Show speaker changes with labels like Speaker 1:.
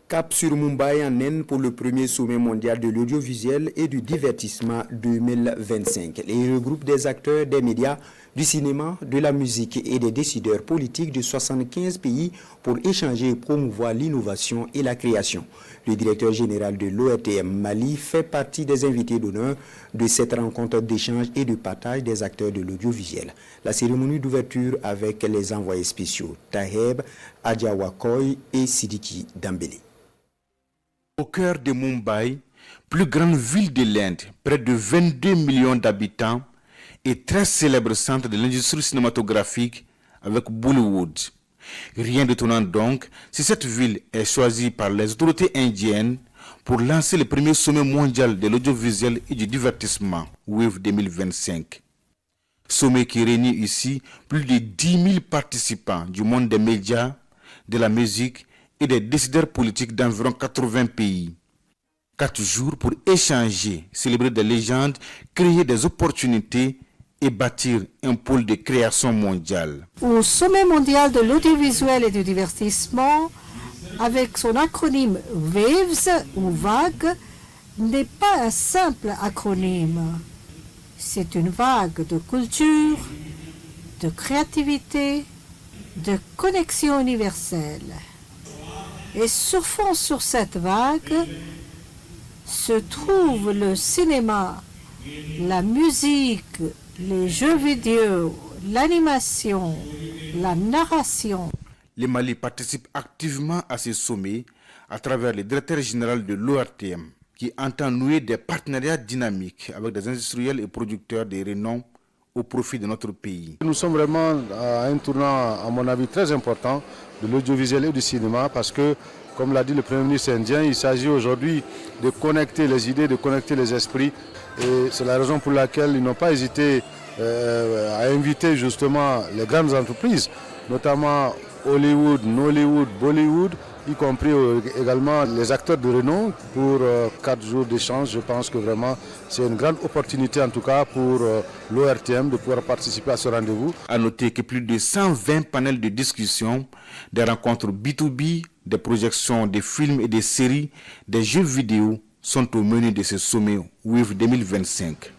Speaker 1: Cap sur Mumbai en Inde pour le premier sommet mondial de l'audiovisuel et du divertissement 2025. Il regroupe des acteurs des médias, du cinéma, de la musique et des décideurs politiques de 75 pays pour échanger et promouvoir l'innovation et la création. Le directeur général de l'ORTM Mali fait partie des invités d'honneur de cette rencontre d'échange et de partage des acteurs de l'audiovisuel. La cérémonie d'ouverture avec les envoyés spéciaux Taheb, Adjawakoy et Sidiki Dambélé.
Speaker 2: Au cœur de Mumbai, plus grande ville de l'Inde, près de 22 millions d'habitants et très célèbre centre de l'industrie cinématographique avec Bollywood. Rien d'étonnant donc si cette ville est choisie par les autorités indiennes pour lancer le premier sommet mondial de l'audiovisuel et du divertissement, WAVE 2025. Sommet qui réunit ici plus de 10 000 participants du monde des médias, de la musique et des décideurs politiques d'environ 80 pays. 4 jours pour échanger, célébrer des légendes, créer des opportunités et bâtir un pôle de création mondiale.
Speaker 3: Au sommet mondial de l'audiovisuel et du divertissement, avec son acronyme WAVES ou vague, n'est pas un simple acronyme. C'est une vague de culture, de créativité, de connexion universelle. Et surfant sur cette vague se trouve le cinéma, la musique, les jeux vidéo, l'animation, la narration.
Speaker 2: Le Mali participe activement à ce sommet à travers le directeur général de l'ORTM qui entend nouer des partenariats dynamiques avec des industriels et producteurs de renom au profit de notre pays.
Speaker 4: Nous sommes vraiment à un tournant, à mon avis, très important de l'audiovisuel et du cinéma parce que, comme l'a dit le Premier ministre indien, il s'agit aujourd'hui de connecter les idées, de connecter les esprits. Et c'est la raison pour laquelle ils n'ont pas hésité à inviter justement les grandes entreprises, notamment Hollywood, Nollywood, Bollywood, y compris également les acteurs de renom pour 4 jours d'échange. Je pense que vraiment c'est une grande opportunité en tout cas pour l'ORTM de pouvoir participer à ce rendez-vous.
Speaker 2: À noter que plus de 120 panels de discussion, des rencontres B2B, des projections de films et de séries, des jeux vidéo sont au menu de ce sommet WAVE 2025.